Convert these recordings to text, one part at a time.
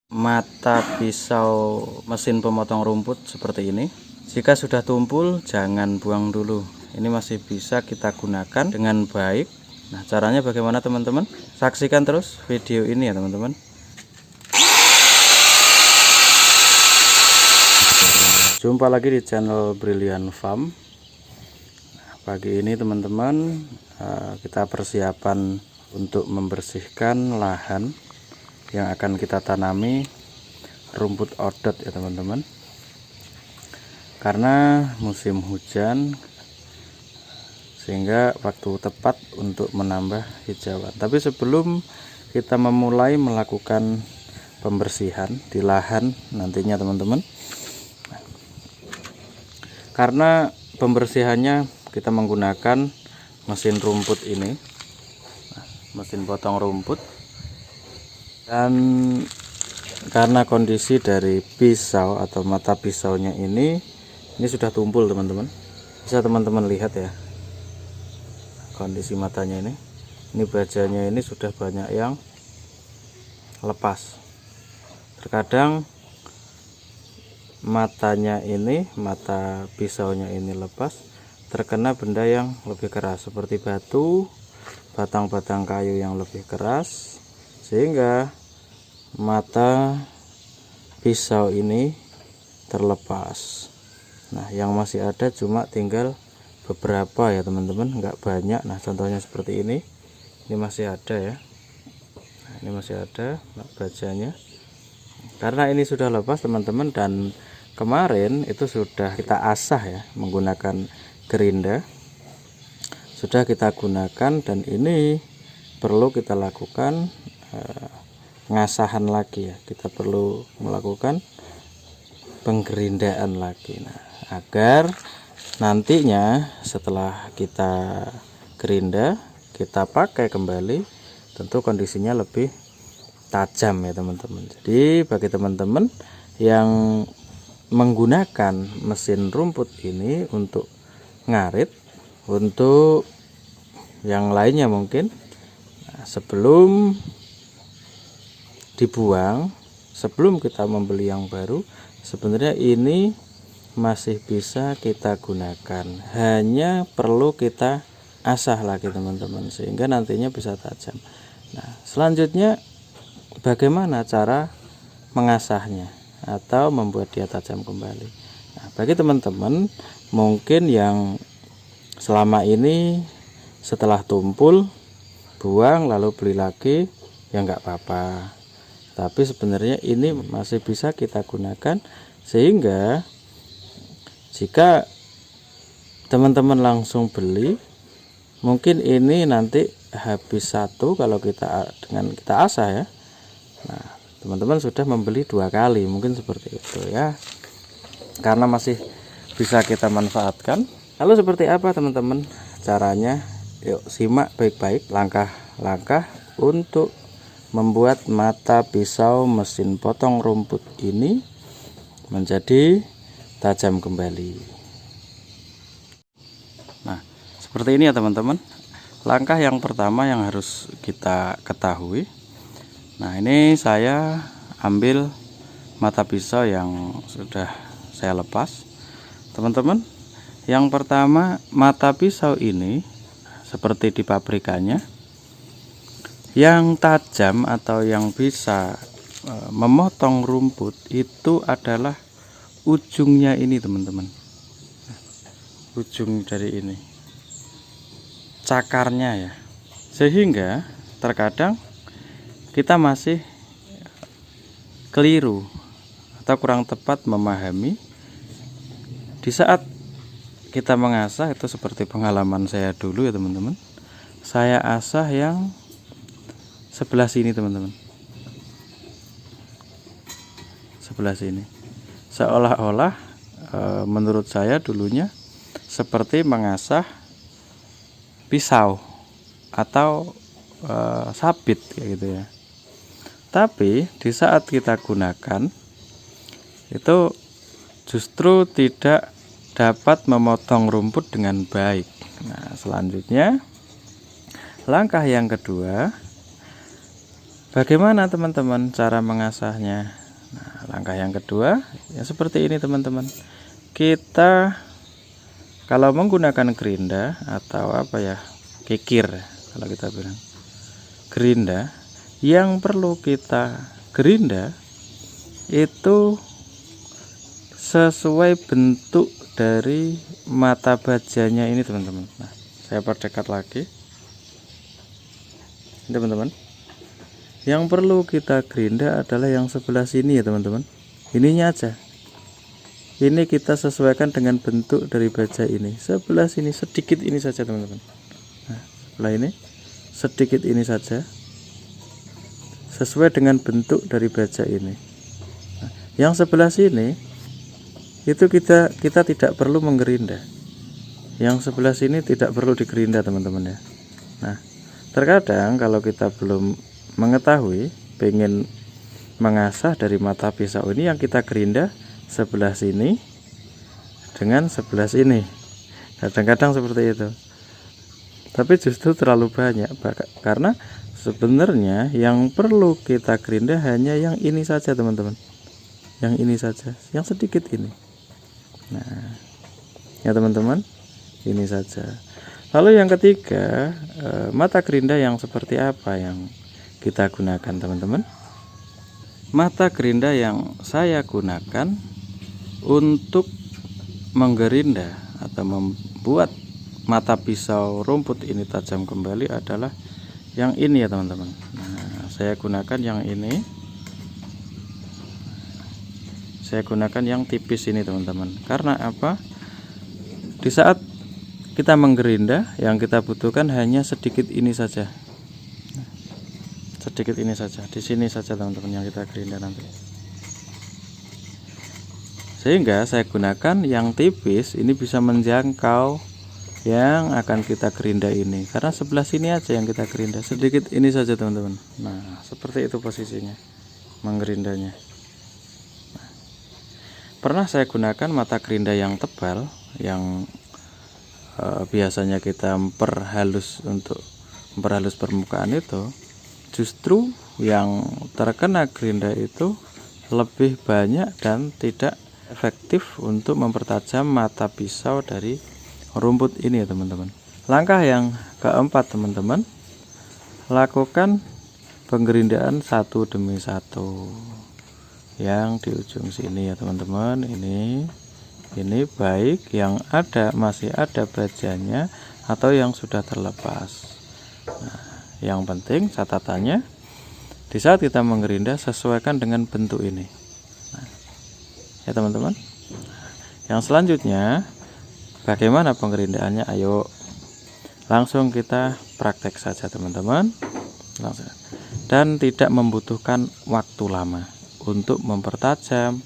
mata pisau mesin pemotong rumput seperti ini. Jika sudah tumpul, jangan buang dulu. Ini masih bisa kita gunakan dengan baik. Nah, caranya bagaimana teman-teman? Saksikan terus video ini ya teman-teman. Jumpa lagi di channel Brilliant Farm. Pagi ini teman-teman, kita persiapan untuk membersihkan lahan yang akan kita tanami rumput odot ya teman-teman. Karena musim hujan, sehingga waktu tepat untuk menambah hijauan. Tapi sebelum kita memulai melakukan pembersihan di lahan nantinya teman-teman, karena pembersihannya kita menggunakan mesin rumput ini, mesin potong rumput, dan karena kondisi dari pisau atau mata pisaunya ini sudah tumpul teman-teman. Bisa teman-teman lihat ya kondisi matanya ini bajanya ini sudah banyak yang lepas. Terkadang matanya ini, mata pisaunya ini lepas terkena benda yang lebih keras seperti batu, batang-batang kayu yang lebih keras, sehingga mata pisau ini terlepas. Nah, yang masih ada cuma tinggal beberapa ya teman-teman, nggak banyak. Nah, contohnya seperti ini masih ada ya. Nah, ini masih ada bajanya. Karena ini sudah lepas teman-teman, dan kemarin itu sudah kita asah ya menggunakan gerinda, sudah kita gunakan, dan ini perlu kita lakukan ngasahan lagi ya. Kita perlu melakukan penggerindaan lagi. Nah, agar nantinya setelah kita gerinda, kita pakai kembali, tentu kondisinya lebih tajam ya teman-teman. Jadi bagi teman-teman yang menggunakan mesin rumput ini untuk ngarit, untuk yang lainnya mungkin, sebelum dibuang, sebelum kita membeli yang baru, sebenarnya ini masih bisa kita gunakan, hanya perlu kita asah lagi teman-teman, sehingga nantinya bisa tajam. Nah, selanjutnya bagaimana cara mengasahnya atau membuat dia tajam kembali? Nah, bagi teman-teman mungkin yang selama ini setelah tumpul buang lalu beli lagi, ya nggak apa-apa. Tapi sebenarnya ini masih bisa kita gunakan, sehingga jika teman-teman langsung beli, mungkin ini nanti habis satu kalau kita asah ya. Nah, teman-teman sudah membeli 2 kali, mungkin seperti itu ya. Karena masih bisa kita manfaatkan. Lalu seperti apa teman-teman caranya? Yuk simak baik-baik langkah-langkah untuk membuat mata pisau mesin potong rumput ini menjadi tajam kembali. Nah, seperti ini ya teman-teman. Langkah yang pertama yang harus kita ketahui. Nah, ini saya ambil mata pisau yang sudah saya lepas. Teman-teman, yang pertama, mata pisau ini seperti di pabrikannya, yang tajam atau yang bisa memotong rumput itu adalah ujungnya ini teman-teman. Ujung dari ini, cakarnya ya. Sehingga terkadang kita masih keliru atau kurang tepat memahami di saat kita mengasah. Itu seperti pengalaman saya dulu ya teman-teman. Saya asah yang sebelah sini teman-teman, sebelah sini, seolah-olah menurut saya dulunya seperti mengasah pisau atau sabit kayak gitu ya. Tapi di saat kita gunakan itu justru tidak dapat memotong rumput dengan baik. Nah, selanjutnya langkah yang kedua, Bagaimana teman-teman cara mengasahnya? Nah, langkah yang kedua ya seperti ini teman-teman. Kita kalau menggunakan gerinda atau apa ya, kikir kalau kita bilang gerinda, yang perlu kita gerinda itu sesuai bentuk dari mata bajanya ini teman-teman. Nah, saya perdekat lagi teman-teman. Yang perlu kita gerinda adalah yang sebelah sini ya teman-teman, ininya aja. Ini kita sesuaikan dengan bentuk dari baja ini. Sebelah sini sedikit ini saja teman-teman. Nah, sebelah ini sedikit ini saja, sesuai dengan bentuk dari baja ini. Nah, yang sebelah sini itu kita tidak perlu menggerinda. Yang sebelah sini tidak perlu digerinda teman-teman ya. Nah, terkadang kalau kita belum mengetahui, pengen mengasah dari mata pisau ini, yang kita gerinda sebelah sini dengan sebelah sini. Kadang-kadang seperti itu, tapi justru terlalu banyak, karena sebenarnya yang perlu kita gerinda hanya yang ini saja teman-teman, yang ini saja, yang sedikit ini. Nah ya teman-teman, ini saja. Lalu yang ketiga, mata gerinda yang seperti apa yang kita gunakan teman-teman? Mata gerinda yang saya gunakan untuk menggerinda atau membuat mata pisau rumput ini tajam kembali adalah yang ini ya teman-teman. Nah, saya gunakan yang ini. Saya gunakan yang tipis ini teman-teman. Karena apa? Di saat kita menggerinda, yang kita butuhkan hanya sedikit ini saja. Sedikit ini saja, di sini saja teman-teman yang kita gerinda nanti. Sehingga saya gunakan yang tipis ini bisa menjangkau yang akan kita gerinda ini, karena sebelah sini aja yang kita gerinda, sedikit ini saja teman-teman. Nah seperti itu posisinya menggerindanya. Nah, pernah saya gunakan mata gerinda yang tebal, yang biasanya kita memperhalus, untuk memperhalus permukaan itu, justru yang terkena gerinda itu lebih banyak dan tidak efektif untuk mempertajam mata pisau dari rumput ini ya teman-teman. Langkah yang keempat teman-teman, lakukan penggerindaan satu demi satu yang di ujung sini ya teman-teman. Ini baik yang masih ada bajanya atau yang sudah terlepas. Nah, yang penting catatannya, di saat kita menggerinda sesuaikan dengan bentuk ini. Nah, ya teman-teman. Yang selanjutnya, bagaimana penggerindaannya? Ayo langsung kita praktek saja teman-teman. Langsung. Dan tidak membutuhkan waktu lama untuk mempertajam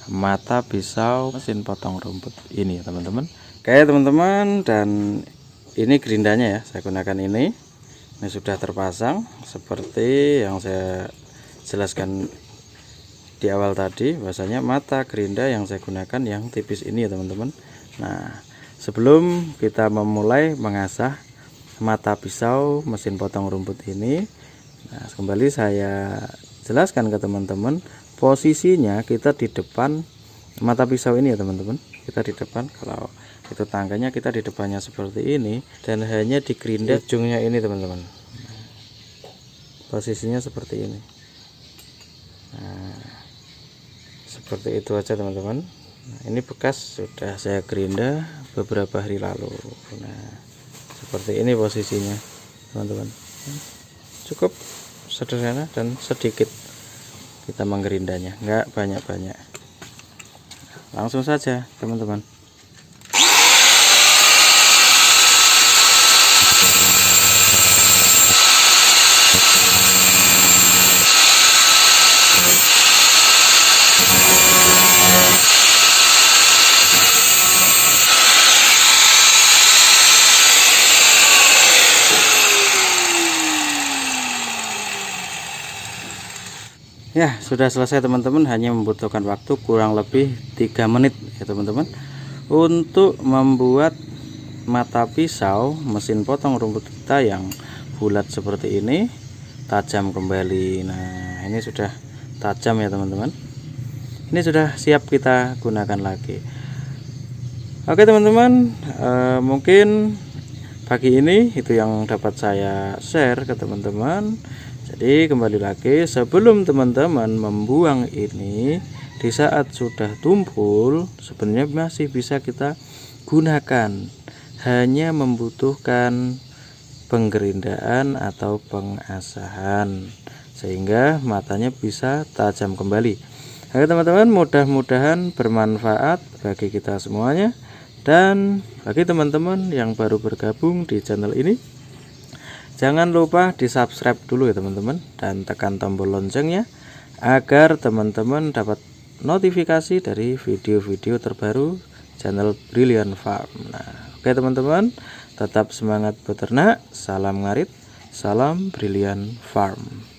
mata pisau mesin potong rumput ini ya teman-teman. Oke teman-teman, dan ini gerindanya ya, saya gunakan ini sudah terpasang seperti yang saya jelaskan di awal tadi, bahwasanya mata gerinda yang saya gunakan yang tipis ini ya teman-teman. Nah sebelum kita memulai mengasah mata pisau mesin potong rumput ini, nah kembali saya jelaskan ke teman-teman, posisinya kita di depan mata pisau ini ya teman-teman. Kita di depan, kalau itu tangkanya kita di depannya seperti ini, dan hanya di gerinda ujungnya ini teman-teman. Posisinya seperti ini. Nah, seperti itu aja teman-teman. Nah, ini bekas sudah saya gerinda beberapa hari lalu. Nah seperti ini posisinya teman-teman. Cukup sederhana dan sedikit kita menggerindanya, nggak banyak-banyak. Langsung saja teman-teman. Ya sudah selesai teman-teman, hanya membutuhkan waktu kurang lebih 3 menit ya teman-teman, untuk membuat mata pisau mesin potong rumput kita yang bulat seperti ini tajam kembali. Nah, ini sudah tajam ya teman-teman. Ini sudah siap kita gunakan lagi. Oke teman-teman, mungkin pagi ini itu yang dapat saya share ke teman-teman. Jadi kembali lagi, sebelum teman-teman membuang ini, di saat sudah tumpul sebenarnya masih bisa kita gunakan, hanya membutuhkan penggerindaan atau pengasahan sehingga matanya bisa tajam kembali. Oke teman-teman, mudah-mudahan bermanfaat bagi kita semuanya. Dan bagi teman-teman yang baru bergabung di channel ini, jangan lupa di subscribe dulu ya teman-teman, dan tekan tombol loncengnya agar teman-teman dapat notifikasi dari video-video terbaru channel Brilliant Farm. Nah, oke teman-teman, tetap semangat beternak, salam ngarit, salam Brilliant Farm.